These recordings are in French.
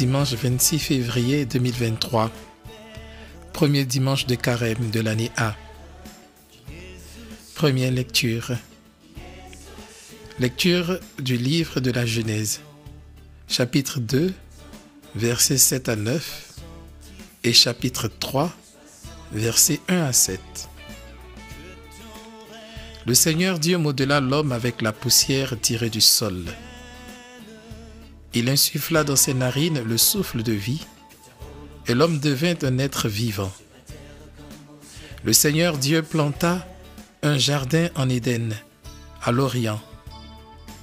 Dimanche 26 février 2023, premier dimanche de carême de l'année A. Première lecture. Lecture du livre de la Genèse, chapitre 2, versets 7 à 9 et chapitre 3, versets 1 à 7. Le Seigneur Dieu modela l'homme avec la poussière tirée du sol. Il insuffla dans ses narines le souffle de vie, et l'homme devint un être vivant. Le Seigneur Dieu planta un jardin en Éden, à l'Orient,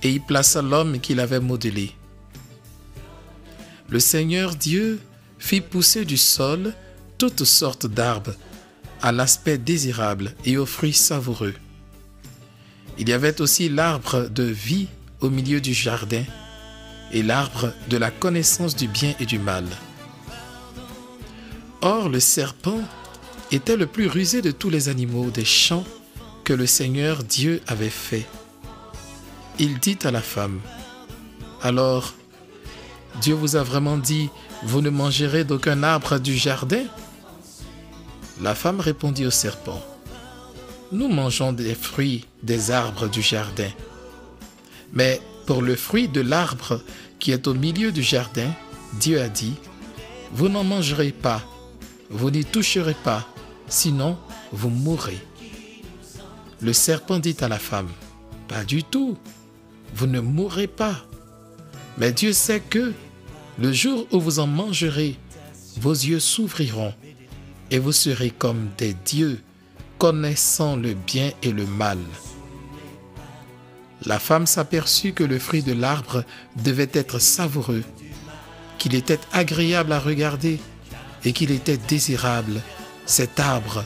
et y plaça l'homme qu'il avait modelé. Le Seigneur Dieu fit pousser du sol toutes sortes d'arbres, à l'aspect désirable et aux fruits savoureux. Il y avait aussi l'arbre de vie au milieu du jardin, et l'arbre de la connaissance du bien et du mal. Or, le serpent était le plus rusé de tous les animaux des champs que le Seigneur Dieu avait fait. Il dit à la femme, « Alors, Dieu vous a vraiment dit, vous ne mangerez d'aucun arbre du jardin ?» La femme répondit au serpent, « Nous mangeons des fruits des arbres du jardin. Mais pour le fruit de l'arbre qui est au milieu du jardin, Dieu a dit, « Vous n'en mangerez pas, vous n'y toucherez pas, sinon vous mourrez. » Le serpent dit à la femme, « Pas du tout, vous ne mourrez pas. Mais Dieu sait que, le jour où vous en mangerez, vos yeux s'ouvriront et vous serez comme des dieux, connaissant le bien et le mal. » La femme s'aperçut que le fruit de l'arbre devait être savoureux, qu'il était agréable à regarder et qu'il était désirable, cet arbre,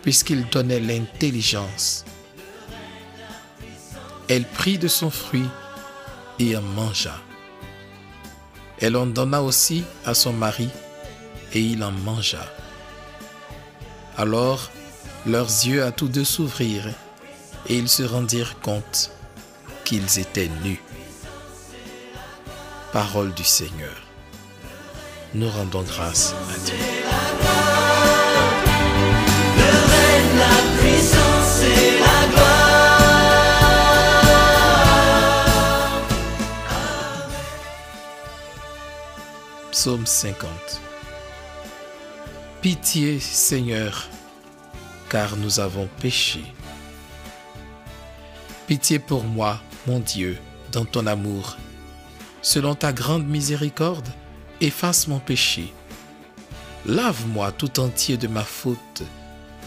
puisqu'il donnait l'intelligence. Elle prit de son fruit et en mangea. Elle en donna aussi à son mari et il en mangea. Alors, leurs yeux à tous deux s'ouvrirent et ils se rendirent compte qu'ils étaient nus. Parole du Seigneur. Nous rendons grâce à Dieu. Le règne, la puissance et la gloire. Psaume 50. Pitié, Seigneur, car nous avons péché. Pitié pour moi, mon Dieu, dans ton amour. Selon ta grande miséricorde, efface mon péché. Lave-moi tout entier de ma faute,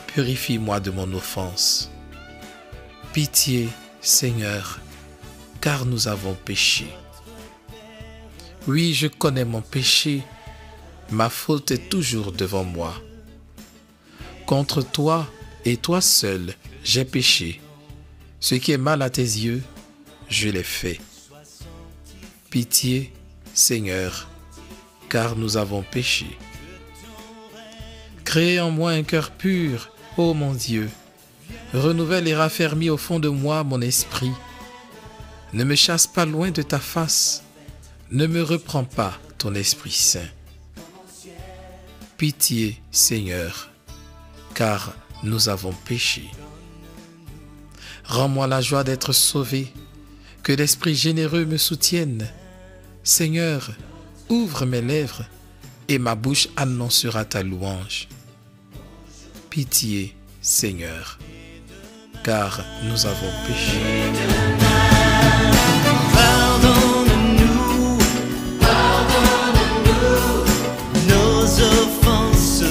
purifie-moi de mon offense. Pitié, Seigneur, car nous avons péché. Oui, je connais mon péché, ma faute est toujours devant moi. Contre toi et toi seul, j'ai péché. Ce qui est mal à tes yeux, je l'ai fait. Pitié, Seigneur, car nous avons péché. Crée en moi un cœur pur, ô mon Dieu. Renouvelle et raffermis au fond de moi mon esprit. Ne me chasse pas loin de ta face. Ne me reprends pas ton Esprit Saint. Pitié, Seigneur, car nous avons péché. Rends-moi la joie d'être sauvé, que l'Esprit généreux me soutienne. Seigneur, ouvre mes lèvres et ma bouche annoncera ta louange. Pitié, Seigneur, car nous avons péché. Pardonne-nous, pardonne-nous nos offenses,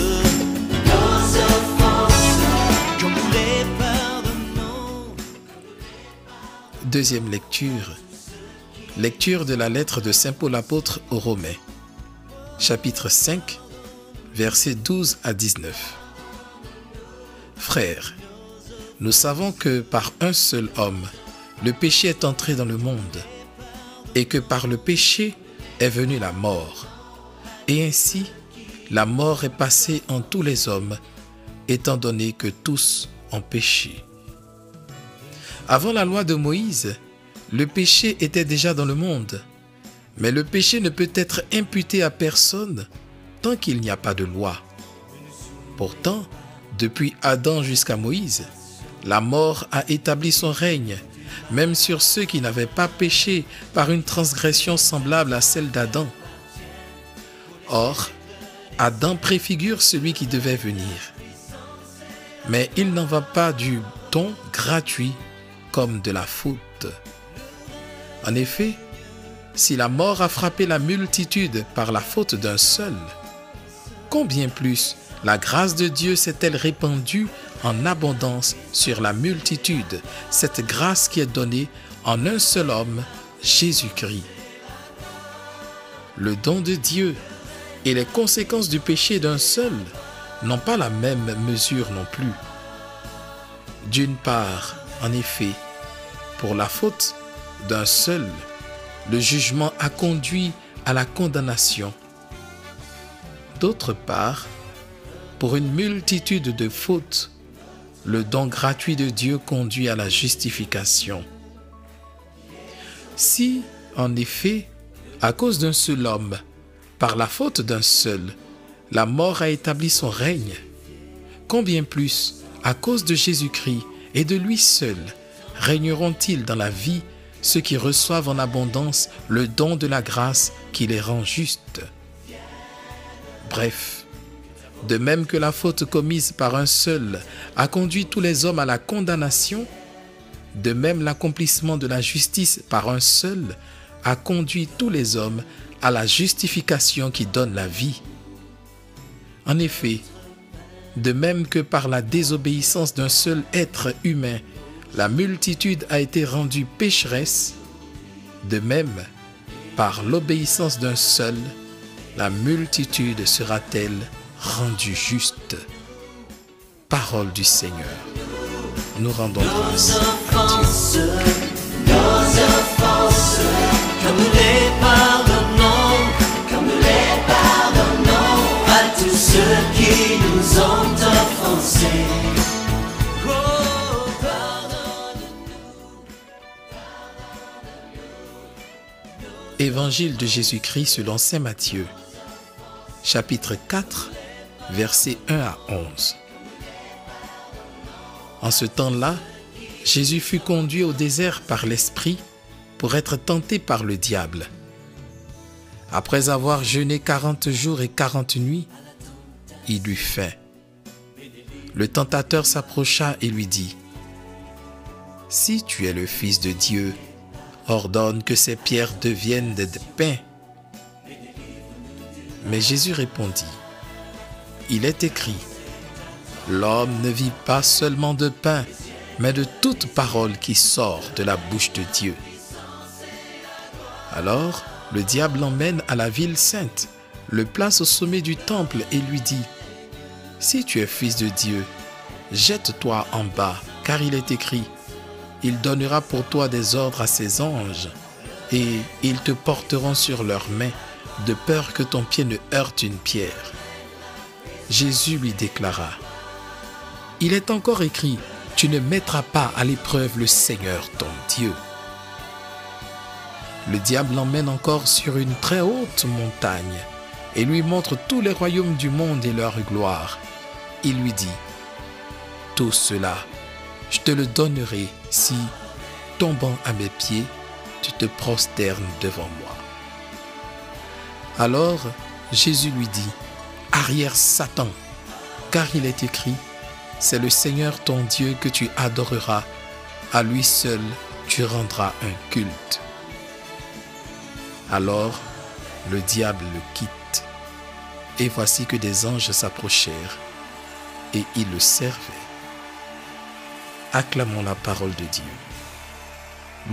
comme nous les pardonnons. Deuxième lecture. Lecture de la lettre de Saint Paul apôtre aux Romains, chapitre 5, versets 12 à 19. Frères, nous savons que par un seul homme, le péché est entré dans le monde, et que par le péché est venue la mort. Et ainsi, la mort est passée en tous les hommes, étant donné que tous ont péché. Avant la loi de Moïse, le péché était déjà dans le monde, Mais le péché ne peut être imputé à personne tant qu'il n'y a pas de loi. Pourtant, depuis Adam jusqu'à Moïse, la mort a établi son règne, même sur ceux qui n'avaient pas péché par une transgression semblable à celle d'Adam. Or, Adam préfigure celui qui devait venir. Mais il n'en va pas du don gratuit comme de la faute. En effet, si la mort a frappé la multitude par la faute d'un seul, combien plus la grâce de Dieu s'est-elle répandue en abondance sur la multitude, cette grâce qui est donnée en un seul homme, Jésus-Christ. Le don de Dieu et les conséquences du péché d'un seul n'ont pas la même mesure non plus. D'une part, en effet, pour la faute d'un seul, le jugement a conduit à la condamnation. D'autre part, pour une multitude de fautes, le don gratuit de Dieu conduit à la justification. Si, en effet, à cause d'un seul homme, par la faute d'un seul, la mort a établi son règne, combien plus, à cause de Jésus-Christ et de lui seul, régneront-ils dans la vie ceux qui reçoivent en abondance le don de la grâce qui les rend justes. Bref, de même que la faute commise par un seul a conduit tous les hommes à la condamnation, de même l'accomplissement de la justice par un seul a conduit tous les hommes à la justification qui donne la vie. En effet, de même que par la désobéissance d'un seul être humain, la multitude a été rendue pécheresse, de même, par l'obéissance d'un seul, la multitude sera-t-elle rendue juste. Parole du Seigneur. Nous rendons grâce à Dieu. Nos offenses, comme nous les pardonnons, à tous ceux qui nous ont offensés. Oh, Évangile de Jésus-Christ selon saint Matthieu, chapitre 4, versets 1 à 11. En ce temps-là, Jésus fut conduit au désert par l'Esprit pour être tenté par le diable. Après avoir jeûné 40 jours et 40 nuits, il eut faim. Le tentateur s'approcha et lui dit : « Si tu es le Fils de Dieu, ordonne que ces pierres deviennent des pains. » Mais Jésus répondit : « Il est écrit, l'homme ne vit pas seulement de pain, mais de toute parole qui sort de la bouche de Dieu. » Alors, le diable l'emmène à la ville sainte, le place au sommet du temple et lui dit : « Si tu es fils de Dieu, jette-toi en bas, car il est écrit, il donnera pour toi des ordres à ses anges, et ils te porteront sur leurs mains, de peur que ton pied ne heurte une pierre. » Jésus lui déclara : « Il est encore écrit, tu ne mettras pas à l'épreuve le Seigneur ton Dieu. » Le diable l'emmène encore sur une très haute montagne et lui montre tous les royaumes du monde et leur gloire. Il lui dit : « Tout cela, je te le donnerai si, tombant à mes pieds, tu te prosternes devant moi. » Alors Jésus lui dit : « Arrière Satan, car il est écrit, c'est le Seigneur ton Dieu que tu adoreras, à lui seul tu rendras un culte. » Alors le diable le quitte, et voici que des anges s'approchèrent, et ils le servaient. Acclamons la parole de Dieu.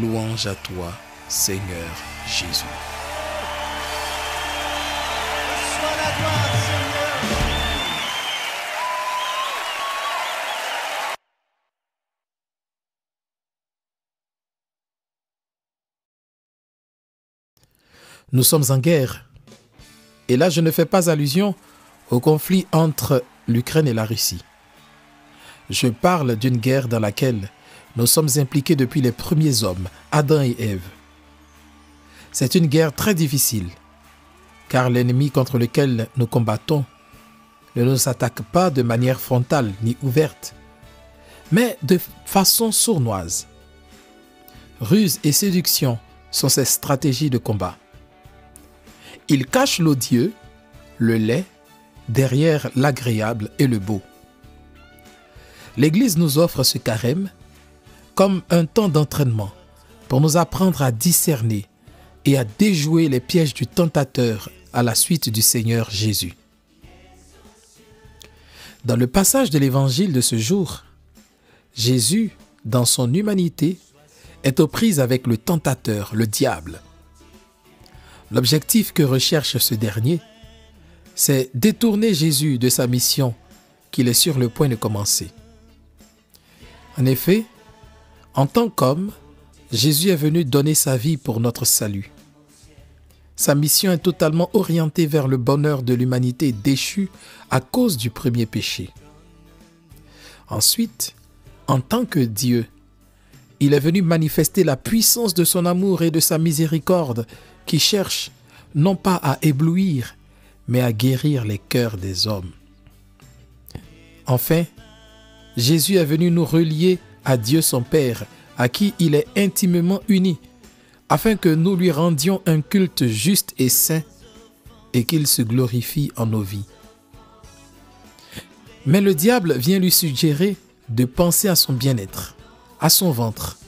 Louange à toi, Seigneur Jésus. reçois la gloire, Seigneur. Nous sommes en guerre. Et là, je ne fais pas allusion au conflit entre l'Ukraine et la Russie. Je parle d'une guerre dans laquelle nous sommes impliqués depuis les premiers hommes, Adam et Ève. C'est une guerre très difficile, car l'ennemi contre lequel nous combattons ne nous attaque pas de manière frontale ni ouverte, mais de façon sournoise. Ruse et séduction sont ses stratégies de combat. Il cache l'odieux, le laid, derrière l'agréable et le beau. L'Église nous offre ce carême comme un temps d'entraînement pour nous apprendre à discerner et à déjouer les pièges du tentateur à la suite du Seigneur Jésus. Dans le passage de l'Évangile de ce jour, Jésus, dans son humanité, est aux prises avec le tentateur, le diable. L'objectif que recherche ce dernier, c'est détourner Jésus de sa mission qu'il est sur le point de commencer. En effet, en tant qu'homme, Jésus est venu donner sa vie pour notre salut. Sa mission est totalement orientée vers le bonheur de l'humanité déchue à cause du premier péché. Ensuite, en tant que Dieu, il est venu manifester la puissance de son amour et de sa miséricorde qui cherche non pas à éblouir, mais à guérir les cœurs des hommes. Enfin, Jésus est venu nous relier à Dieu son Père, à qui il est intimement uni, afin que nous lui rendions un culte juste et saint et qu'il se glorifie en nos vies. Mais le diable vient lui suggérer de penser à son bien-être, à son ventre,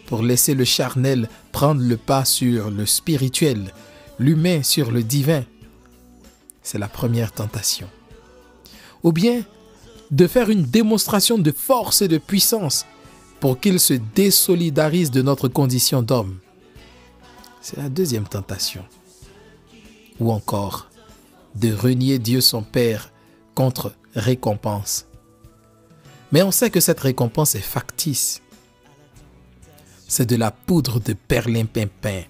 pour laisser le charnel prendre le pas sur le spirituel, l'humain sur le divin. C'est la première tentation. Ou bien de faire une démonstration de force et de puissance pour qu'il se désolidarise de notre condition d'homme. C'est la deuxième tentation. Ou encore de renier Dieu son Père contre récompense. Mais on sait que cette récompense est factice. C'est de la poudre de perlimpinpin.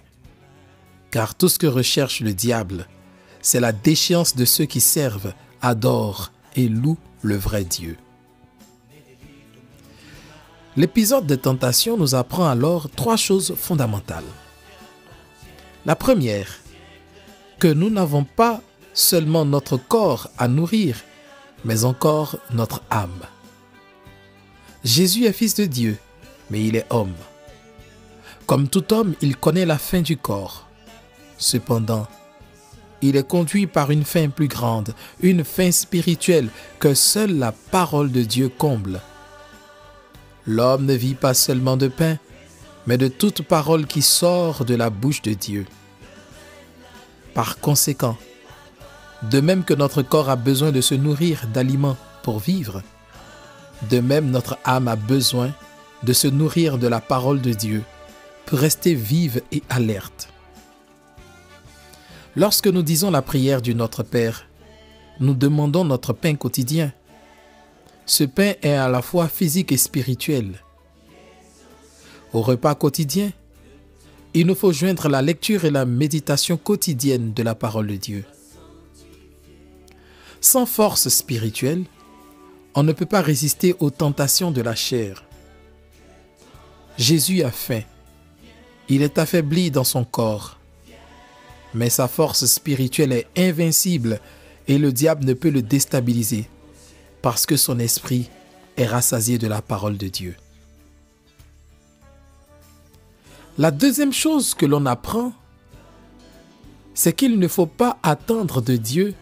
Car tout ce que recherche le diable, c'est la déchéance de ceux qui servent, adorent et louent le vrai Dieu. L'épisode de tentation nous apprend alors 3 choses fondamentales. La première, que nous n'avons pas seulement notre corps à nourrir, mais encore notre âme. Jésus est fils de Dieu, mais il est homme. Comme tout homme, il connaît la faim du corps. Cependant, il est conduit par une faim plus grande, une faim spirituelle que seule la parole de Dieu comble. L'homme ne vit pas seulement de pain, mais de toute parole qui sort de la bouche de Dieu. Par conséquent, de même que notre corps a besoin de se nourrir d'aliments pour vivre, de même notre âme a besoin de se nourrir de la parole de Dieu pour rester vive et alerte. Lorsque nous disons la prière du Notre Père, nous demandons notre pain quotidien. Ce pain est à la fois physique et spirituel. Au repas quotidien, il nous faut joindre la lecture et la méditation quotidienne de la parole de Dieu. Sans force spirituelle, on ne peut pas résister aux tentations de la chair. Jésus a faim. Il est affaibli dans son corps. Mais sa force spirituelle est invincible et le diable ne peut le déstabiliser parce que son esprit est rassasié de la parole de Dieu. La deuxième chose que l'on apprend, c'est qu'il ne faut pas attendre de Dieu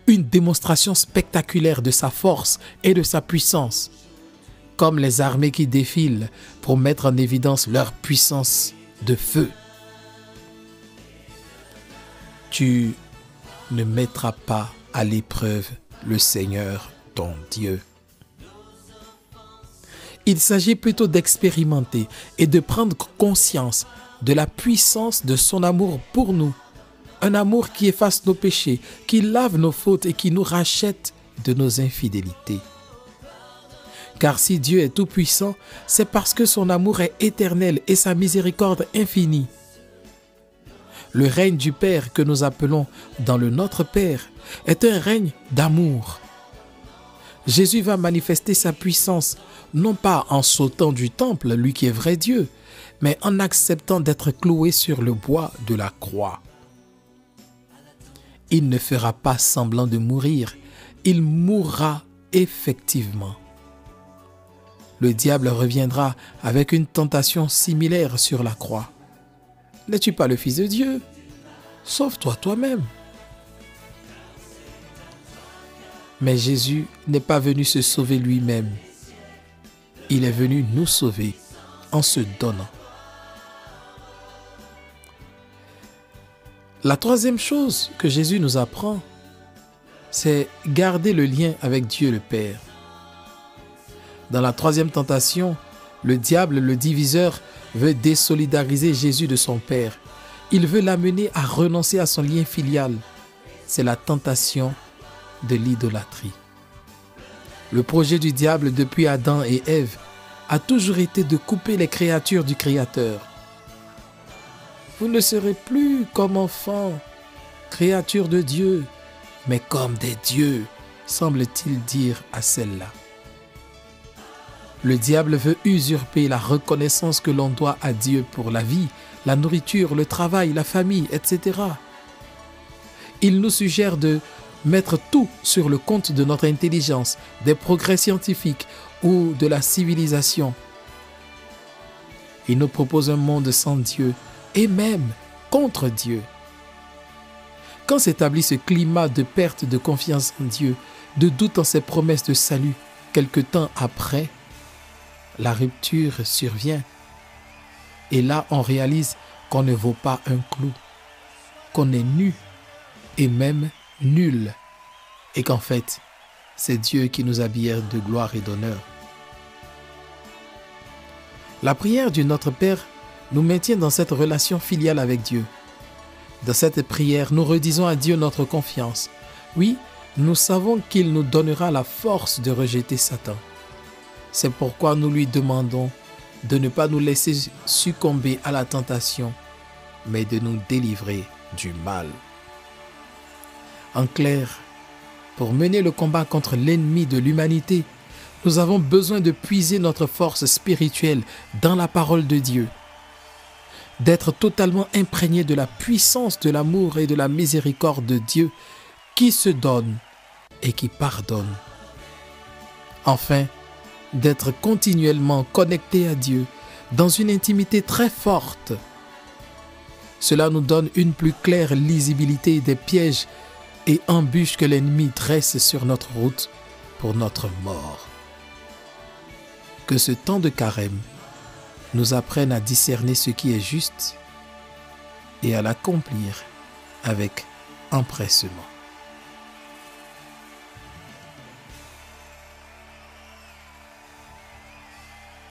une démonstration spectaculaire de sa force et de sa puissance, comme les armées qui défilent pour mettre en évidence leur puissance de feu. Tu ne mettras pas à l'épreuve le Seigneur, ton Dieu. Il s'agit plutôt d'expérimenter et de prendre conscience de la puissance de son amour pour nous. Un amour qui efface nos péchés, qui lave nos fautes et qui nous rachète de nos infidélités. Car si Dieu est tout-puissant, c'est parce que son amour est éternel et sa miséricorde infinie. Le règne du Père que nous appelons dans le Notre Père est un règne d'amour. Jésus va manifester sa puissance non pas en sautant du temple, lui qui est vrai Dieu, mais en acceptant d'être cloué sur le bois de la croix. Il ne fera pas semblant de mourir, il mourra effectivement. Le diable reviendra avec une tentation similaire sur la croix. N'es-tu pas le Fils de Dieu? Sauve-toi toi-même. Mais Jésus n'est pas venu se sauver lui-même. Il est venu nous sauver en se donnant. La troisième chose que Jésus nous apprend, c'est garder le lien avec Dieu le Père. Dans la troisième tentation, le diable, le diviseur, veut désolidariser Jésus de son Père. Il veut l'amener à renoncer à son lien filial. C'est la tentation de l'idolâtrie. Le projet du diable depuis Adam et Ève a toujours été de couper les créatures du Créateur. Vous ne serez plus comme enfants, créatures de Dieu, mais comme des dieux, semble-t-il dire à celle-là. Le diable veut usurper la reconnaissance que l'on doit à Dieu pour la vie, la nourriture, le travail, la famille, etc. Il nous suggère de mettre tout sur le compte de notre intelligence, des progrès scientifiques ou de la civilisation. Il nous propose un monde sans Dieu et même contre Dieu. Quand s'établit ce climat de perte de confiance en Dieu, de doute en ses promesses de salut, quelque temps après, la rupture survient. Et là, on réalise qu'on ne vaut pas un clou, qu'on est nu et même nul, et qu'en fait, c'est Dieu qui nous habille de gloire et d'honneur. La prière du Notre Père nous maintient dans cette relation filiale avec Dieu. Dans cette prière, nous redisons à Dieu notre confiance. Oui, nous savons qu'il nous donnera la force de rejeter Satan. C'est pourquoi nous lui demandons de ne pas nous laisser succomber à la tentation, mais de nous délivrer du mal. En clair, pour mener le combat contre l'ennemi de l'humanité, nous avons besoin de puiser notre force spirituelle dans la parole de Dieu, d'être totalement imprégné de la puissance de l'amour et de la miséricorde de Dieu qui se donne et qui pardonne. Enfin, d'être continuellement connecté à Dieu dans une intimité très forte. Cela nous donne une plus claire lisibilité des pièges et embûches que l'ennemi dresse sur notre route pour notre mort. Que ce temps de carême nous apprenne à discerner ce qui est juste et à l'accomplir avec empressement.